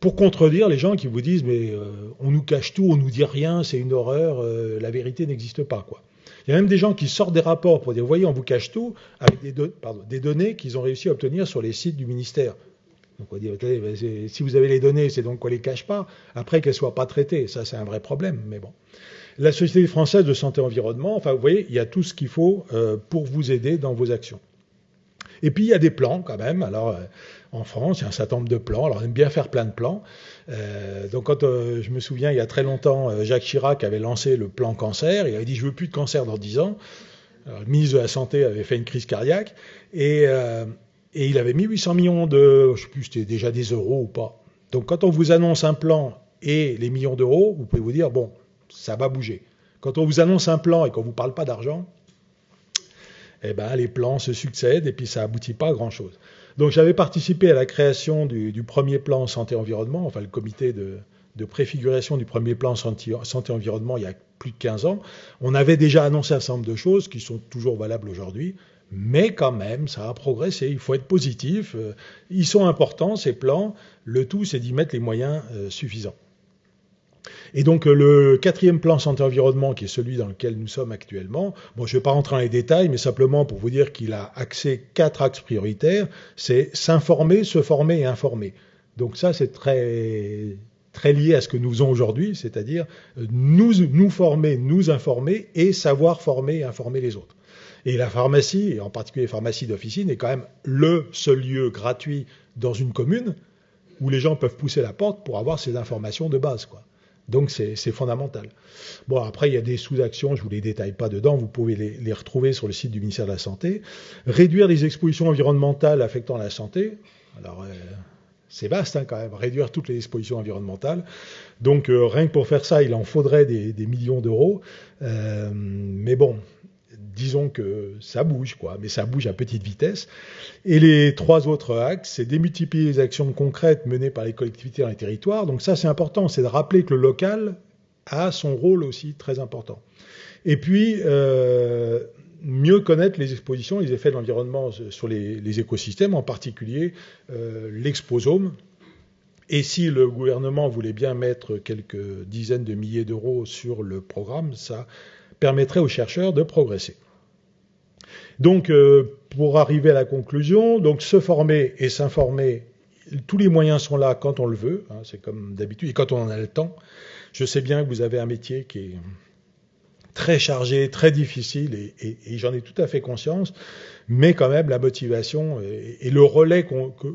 pour contredire les gens qui vous disent mais on nous cache tout, on nous dit rien, c'est une horreur, la vérité n'existe pas, quoi. Il y a même des gens qui sortent des rapports pour dire, vous voyez, on vous cache tout, avec des données qu'ils ont réussi à obtenir sur les sites du ministère. Donc on dit, si vous avez les données, c'est donc qu'on les cache pas. Après, qu'elles soient pas traitées, ça c'est un vrai problème, mais bon. La Société française de santé-environnement, enfin vous voyez, il y a tout ce qu'il faut pour vous aider dans vos actions. Et puis il y a des plans quand même. Alors en France, il y a un certain nombre de plans. Alors on aime bien faire plein de plans. Donc quand je me souviens, il y a très longtemps, Jacques Chirac avait lancé le plan cancer. Il avait dit je veux plus de cancer dans 10 ans. Alors, le ministre de la Santé avait fait une crise cardiaque et il avait mis 800 millions de, je sais plus, c'était déjà des euros ou pas. Donc quand on vous annonce un plan et les millions d'euros, vous pouvez vous dire bon, ça va bouger. Quand on vous annonce un plan et qu'on vous parle pas d'argent, les plans se succèdent et puis ça aboutit pas à grand chose. Donc j'avais participé à la création du premier plan santé-environnement, enfin le comité de préfiguration du premier plan santé-environnement il y a plus de 15 ans. On avait déjà annoncé un certain nombre de choses qui sont toujours valables aujourd'hui, mais quand même ça a progressé, il faut être positif. Ils sont importants ces plans, le tout c'est d'y mettre les moyens suffisants. Et donc le quatrième plan santé-environnement, qui est celui dans lequel nous sommes actuellement, bon, je ne vais pas rentrer dans les détails, mais simplement pour vous dire qu'il a axé 4 axes prioritaires, c'est s'informer, se former et informer. Donc ça, c'est très, très lié à ce que nous faisons aujourd'hui, c'est-à-dire nous former, nous informer et savoir former et informer les autres. Et la pharmacie, et en particulier les pharmacies d'officine, est quand même le seul lieu gratuit dans une commune où les gens peuvent pousser la porte pour avoir ces informations de base, quoi. Donc c'est fondamental. Bon, après, il y a des sous-actions, je ne vous les détaille pas dedans, vous pouvez les retrouver sur le site du ministère de la Santé. Réduire les expositions environnementales affectant la santé. Alors, C'est vaste quand même, réduire toutes les expositions environnementales. Donc rien que pour faire ça, il en faudrait des millions d'euros. Mais bon, disons que ça bouge, quoi, mais ça bouge à petite vitesse. Et les 3 autres axes, c'est démultiplier les actions concrètes menées par les collectivités dans les territoires. Donc ça, c'est important, c'est de rappeler que le local a son rôle aussi très important. Et puis, mieux connaître les expositions, les effets de l'environnement sur les écosystèmes, en particulier l'exposome. Et si le gouvernement voulait bien mettre quelques dizaines de milliers d'euros sur le programme, ça permettrait aux chercheurs de progresser. Donc, pour arriver à la conclusion, donc se former et s'informer, tous les moyens sont là quand on le veut, hein, c'est comme d'habitude, et quand on en a le temps. Je sais bien que vous avez un métier qui est très chargé, très difficile, et j'en ai tout à fait conscience, mais quand même la motivation et le relais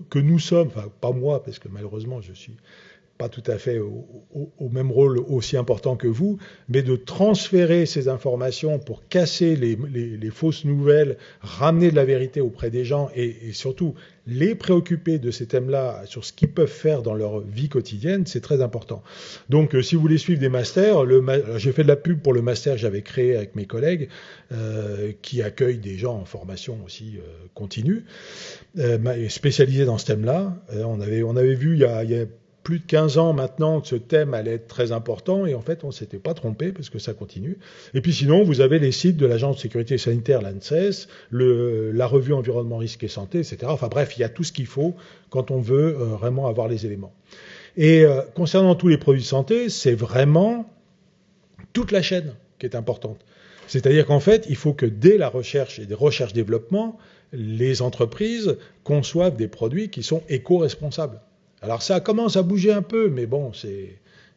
que nous sommes, enfin pas moi, parce que malheureusement je suis pas tout à fait au même rôle aussi important que vous, mais de transférer ces informations pour casser les fausses nouvelles, ramener de la vérité auprès des gens et surtout les préoccuper de ces thèmes-là sur ce qu'ils peuvent faire dans leur vie quotidienne, c'est très important. Donc si vous voulez suivre des masters, j'ai fait de la pub pour le master que j'avais créé avec mes collègues, qui accueille des gens en formation aussi continue, spécialisés dans ce thème-là. On avait vu il y a plus de 15 ans maintenant que ce thème allait être très important, et en fait on ne s'était pas trompé parce que ça continue. Et puis sinon, vous avez les sites de l'Agence de sécurité sanitaire, l'ANSES, la revue Environnement, Risque et Santé, etc. Enfin bref, il y a tout ce qu'il faut quand on veut vraiment avoir les éléments. Et concernant tous les produits de santé, c'est vraiment toute la chaîne qui est importante. C'est-à-dire qu'en fait, il faut que dès la recherche et des recherches-développement, les entreprises conçoivent des produits qui sont éco-responsables. Alors ça commence à bouger un peu, mais bon,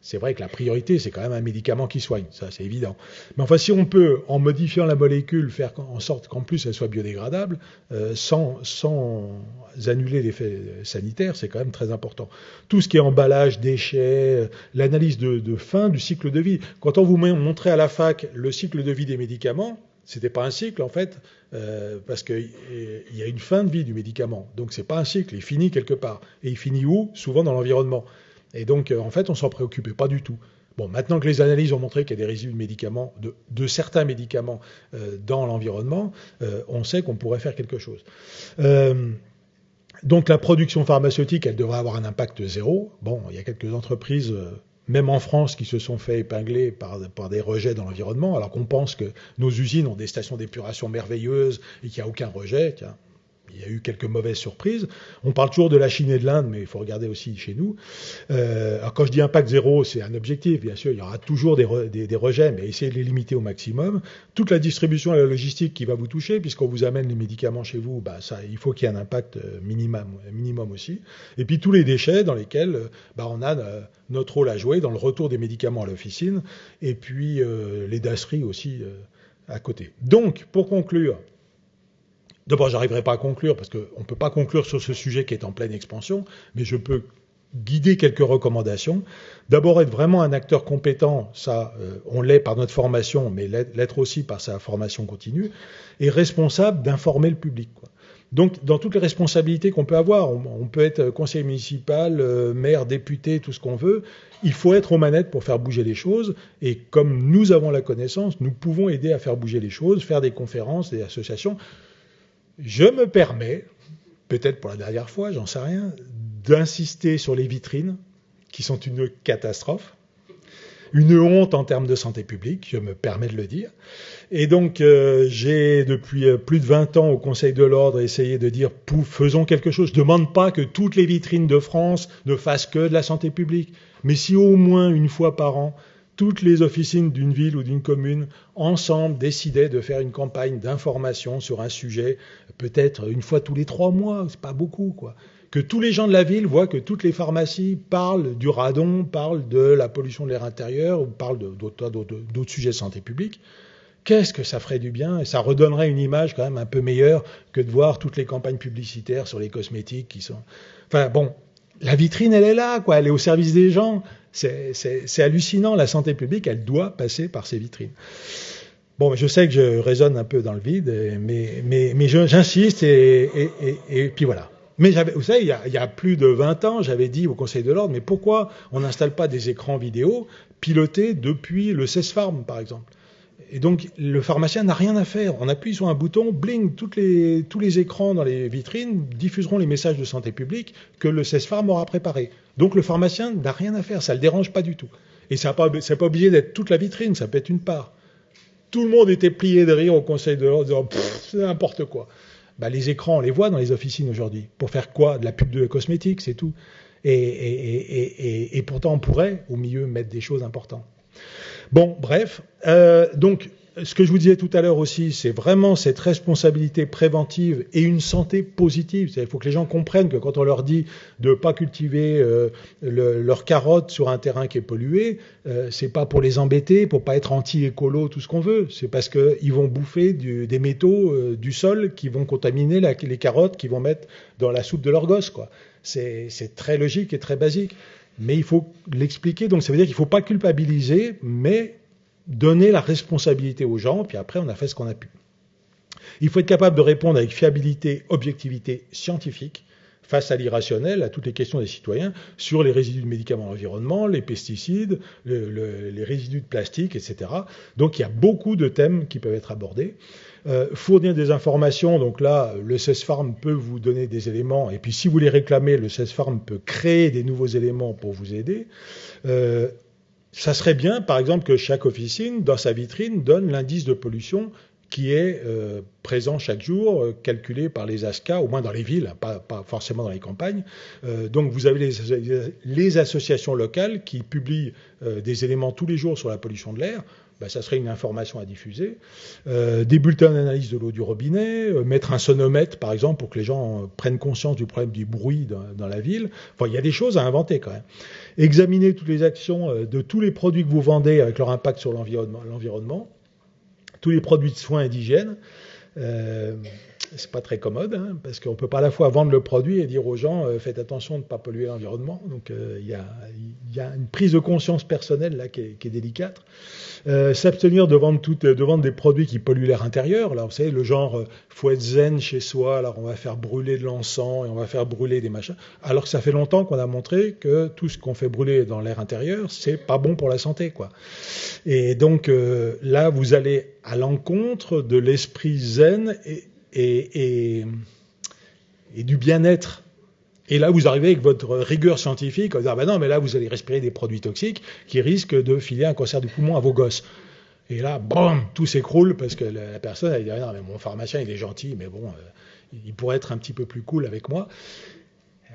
c'est vrai que la priorité, c'est quand même un médicament qui soigne, ça c'est évident. Mais enfin, si on peut, en modifiant la molécule, faire en sorte qu'en plus elle soit biodégradable, sans annuler l'effet sanitaire, c'est quand même très important. Tout ce qui est emballage, déchets, l'analyse de fin du cycle de vie. Quand on vous montrait à la fac le cycle de vie des médicaments, c'était pas un cycle en fait, parce qu'il y a une fin de vie du médicament. Donc c'est pas un cycle, il finit quelque part. Et il finit où? Souvent dans l'environnement. Et donc en fait on s'en préoccupait pas du tout. Bon, maintenant que les analyses ont montré qu'il y a des résidus de médicaments, de certains médicaments dans l'environnement, on sait qu'on pourrait faire quelque chose. Donc la production pharmaceutique, elle devrait avoir un impact zéro. Bon, il y a quelques entreprises même en France, qui se sont fait épingler par des rejets dans l'environnement, alors qu'on pense que nos usines ont des stations d'épuration merveilleuses et qu'il n'y a aucun rejet. Tiens, il y a eu quelques mauvaises surprises. On parle toujours de la Chine et de l'Inde, mais il faut regarder aussi chez nous. Alors quand je dis impact zéro, c'est un objectif, bien sûr, il y aura toujours des rejets, mais essayez de les limiter au maximum. Toute la distribution et la logistique qui va vous toucher, puisqu'on vous amène les médicaments chez vous, il faut qu'il y ait un impact minimum aussi. Et puis tous les déchets dans lesquels on a notre rôle à jouer dans le retour des médicaments à l'officine, et puis les dasseries aussi à côté. Donc, pour conclure, d'abord, j'arriverai pas à conclure, parce qu'on ne peut pas conclure sur ce sujet qui est en pleine expansion, mais je peux guider quelques recommandations. D'abord, être vraiment un acteur compétent, ça, on l'est par notre formation, mais l'être aussi par sa formation continue, et responsable d'informer le public, quoi. Donc, dans toutes les responsabilités qu'on peut avoir, on peut être conseiller municipal, maire, député, tout ce qu'on veut, il faut être aux manettes pour faire bouger les choses, et comme nous avons la connaissance, nous pouvons aider à faire bouger les choses, faire des conférences, des associations. Je me permets, peut-être pour la dernière fois, j'en sais rien, d'insister sur les vitrines, qui sont une catastrophe, une honte en termes de santé publique, je me permets de le dire. Et donc, j'ai, depuis plus de 20 ans au Conseil de l'Ordre, essayé de dire, faisons quelque chose. Je ne demande pas que toutes les vitrines de France ne fassent que de la santé publique, mais si au moins une fois par an, toutes les officines d'une ville ou d'une commune, ensemble, décidaient de faire une campagne d'information sur un sujet, peut-être une fois tous les 3 mois, c'est pas beaucoup, quoi. Que tous les gens de la ville voient que toutes les pharmacies parlent du radon, parlent de la pollution de l'air intérieur, ou parlent d'autres sujets de santé publique. Qu'est-ce que ça ferait du bien, et ça redonnerait une image quand même un peu meilleure que de voir toutes les campagnes publicitaires sur les cosmétiques qui sont... Enfin bon, la vitrine, elle est là, quoi. Elle est au service des gens. C'est hallucinant. La santé publique, elle doit passer par ces vitrines. Bon, je sais que je raisonne un peu dans le vide, mais j'insiste et puis voilà. Mais vous savez, il y a plus de 20 ans, j'avais dit au Conseil de l'Ordre, mais pourquoi on n'installe pas des écrans vidéo pilotés depuis le CESFARM, par exemple? Et donc, le pharmacien n'a rien à faire. On appuie sur un bouton, bling, tous les écrans dans les vitrines diffuseront les messages de santé publique que le CESFARM aura préparés. Donc, le pharmacien n'a rien à faire, ça ne le dérange pas du tout. Et c'est pas obligé d'être toute la vitrine, ça peut être une part. Tout le monde était plié de rire au Conseil de l'Ordre, disant c'est n'importe quoi. Bah, les écrans, on les voit dans les officines aujourd'hui. Pour faire quoi? De la pub de cosmétiques, c'est tout. Et pourtant, on pourrait, au milieu, mettre des choses importantes. Bon, bref. Donc, ce que je vous disais tout à l'heure aussi, c'est vraiment cette responsabilité préventive et une santé positive. Il faut que les gens comprennent que quand on leur dit de ne pas cultiver leurs carottes sur un terrain qui est pollué, c'est pas pour les embêter, pour pas être anti-écolo, tout ce qu'on veut. C'est parce qu'ils vont bouffer des métaux du sol qui vont contaminer les carottes qu'ils vont mettre dans la soupe de leur gosse, quoi. C'est très logique et très basique. Mais il faut l'expliquer. Donc ça veut dire qu'il ne faut pas culpabiliser, mais donner la responsabilité aux gens, puis après on a fait ce qu'on a pu. Il faut être capable de répondre avec fiabilité, objectivité scientifique, face à l'irrationnel, à toutes les questions des citoyens, sur les résidus de médicaments dans l'environnement, les pesticides, les résidus de plastique, etc. Donc il y a beaucoup de thèmes qui peuvent être abordés. Fournir des informations, donc là, le CESFARM peut vous donner des éléments, et puis si vous les réclamez, le CESFARM peut créer des nouveaux éléments pour vous aider. Ça serait bien, par exemple, que chaque officine, dans sa vitrine, donne l'indice de pollution qui est présent chaque jour, calculé par les ASCA, au moins dans les villes, pas forcément dans les campagnes. Donc vous avez les associations locales qui publient des éléments tous les jours sur la pollution de l'air. Ben, ça serait une information à diffuser. Des bulletins d'analyse de l'eau du robinet, mettre un sonomètre, par exemple, pour que les gens prennent conscience du problème du bruit dans la ville. Enfin, il y a des choses à inventer quand même. Examiner toutes les actions de tous les produits que vous vendez avec leur impact sur l'environnement. Tous les produits de soins et d'hygiène. C'est pas très commode, hein, parce qu'on peut pas à la fois vendre le produit et dire aux gens faites attention de ne pas polluer l'environnement. Donc il y a une prise de conscience personnelle là qui est délicate. S'abstenir de vendre des produits qui polluent l'air intérieur. Là, vous savez, le genre faut être zen chez soi, alors on va faire brûler de l'encens et on va faire brûler des machins. Alors que ça fait longtemps qu'on a montré que tout ce qu'on fait brûler dans l'air intérieur, c'est pas bon pour la santé, quoi. Et donc là, vous allez à l'encontre de l'esprit zen et du bien-être. Et là, vous arrivez avec votre rigueur scientifique en disant, ben non, mais là, vous allez respirer des produits toxiques qui risquent de filer un cancer du poumon à vos gosses. Et là, bam, tout s'écroule parce que la personne, elle dit, non, mais mon pharmacien, il est gentil, mais bon, il pourrait être un petit peu plus cool avec moi.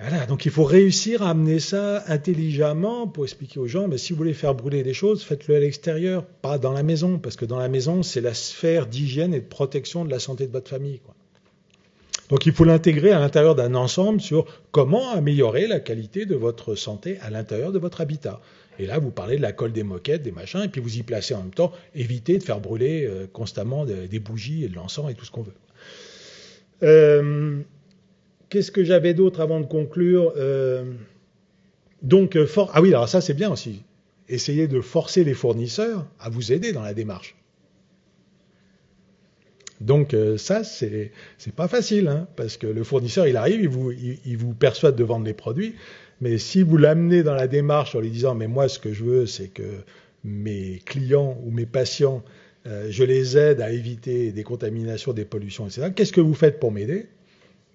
Voilà, donc il faut réussir à amener ça intelligemment pour expliquer aux gens, mais si vous voulez faire brûler des choses, faites-le à l'extérieur, pas dans la maison, parce que dans la maison, c'est la sphère d'hygiène et de protection de la santé de votre famille, quoi. Donc il faut l'intégrer à l'intérieur d'un ensemble sur comment améliorer la qualité de votre santé à l'intérieur de votre habitat. Et là, vous parlez de la colle des moquettes, des machins, et puis vous y placez en même temps, évitez de faire brûler constamment des bougies et de l'encens et tout ce qu'on veut. Qu'est-ce que j'avais d'autre avant de conclure? Ah oui, alors ça c'est bien aussi. Essayez de forcer les fournisseurs à vous aider dans la démarche. Donc ça, c'est pas facile, hein, parce que le fournisseur, il arrive, il vous persuade de vendre les produits, mais si vous l'amenez dans la démarche en lui disant « mais moi, ce que je veux, c'est que mes clients ou mes patients, je les aide à éviter des contaminations, des pollutions, etc. Qu'est-ce que vous faites pour m'aider ?»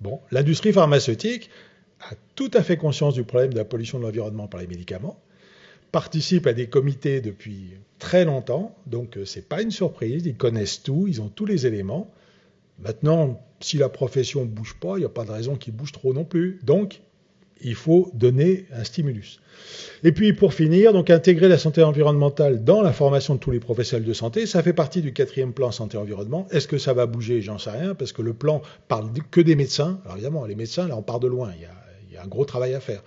Bon, l'industrie pharmaceutique a tout à fait conscience du problème de la pollution de l'environnement par les médicaments, participe à des comités depuis très longtemps, donc c'est pas une surprise, ils connaissent tout, ils ont tous les éléments. Maintenant, si la profession bouge pas, il n'y a pas de raison qu'ils bougent trop non plus, donc il faut donner un stimulus. Et puis pour finir, donc intégrer la santé environnementale dans la formation de tous les professionnels de santé, ça fait partie du 4e plan santé-environnement. Est-ce que ça va bouger? J'en sais rien, parce que le plan parle que des médecins. Alors évidemment, les médecins, là on part de loin, il y a un gros travail à faire.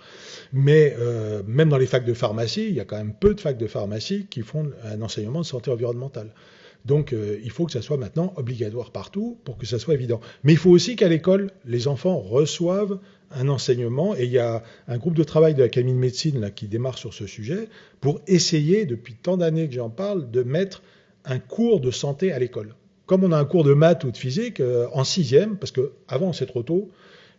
Mais même dans les facs de pharmacie, il y a quand même peu de facs de pharmacie qui font un enseignement de santé environnementale. Donc il faut que ça soit maintenant obligatoire partout pour que ça soit évident. Mais il faut aussi qu'à l'école, les enfants reçoivent un enseignement, et il y a un groupe de travail de l'Académie de médecine là, qui démarre sur ce sujet pour essayer, depuis tant d'années que j'en parle, de mettre un cours de santé à l'école. Comme on a un cours de maths ou de physique en 6e, parce qu'avant c'est trop tôt,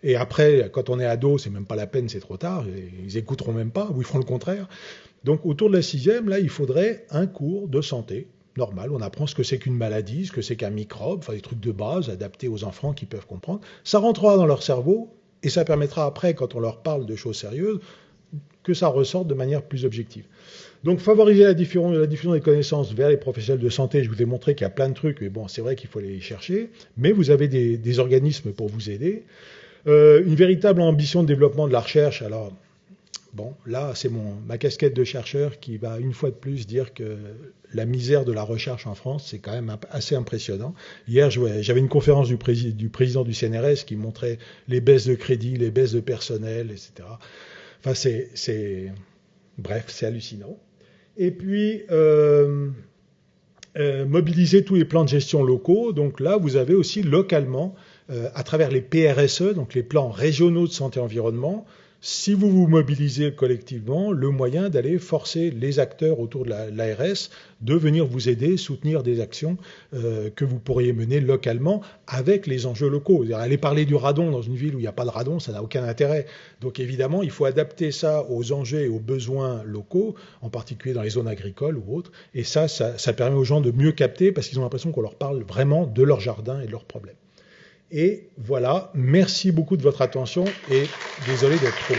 Et après, quand on est ado, c'est même pas la peine, c'est trop tard. Ils écouteront même pas, ou ils feront le contraire. Donc, autour de la 6e, là, il faudrait un cours de santé normal. On apprend ce que c'est qu'une maladie, ce que c'est qu'un microbe, enfin des trucs de base adaptés aux enfants qui peuvent comprendre. Ça rentrera dans leur cerveau et ça permettra après, quand on leur parle de choses sérieuses, que ça ressorte de manière plus objective. Donc, favoriser la diffusion des connaissances vers les professionnels de santé. Je vous ai montré qu'il y a plein de trucs, mais bon, c'est vrai qu'il faut les chercher. Mais vous avez des organismes pour vous aider. Une véritable ambition de développement de la recherche. Alors, bon, là, c'est ma casquette de chercheur qui va une fois de plus dire que la misère de la recherche en France, c'est quand même assez impressionnant. Hier, j'avais une conférence du président du CNRS qui montrait les baisses de crédit, les baisses de personnel, etc. Enfin, bref, c'est hallucinant. Et puis, mobiliser tous les plans de gestion locaux. Donc là, vous avez aussi localement, à travers les PRSE, donc les plans régionaux de santé-environnement, si vous vous mobilisez collectivement, le moyen d'aller forcer les acteurs autour de l'ARS de venir vous aider, soutenir des actions que vous pourriez mener localement avec les enjeux locaux. Aller parler du radon dans une ville où il n'y a pas de radon, ça n'a aucun intérêt. Donc évidemment, il faut adapter ça aux enjeux et aux besoins locaux, en particulier dans les zones agricoles ou autres. Et ça permet aux gens de mieux capter parce qu'ils ont l'impression qu'on leur parle vraiment de leur jardin et de leurs problèmes. Et voilà, merci beaucoup de votre attention et désolé d'être trop.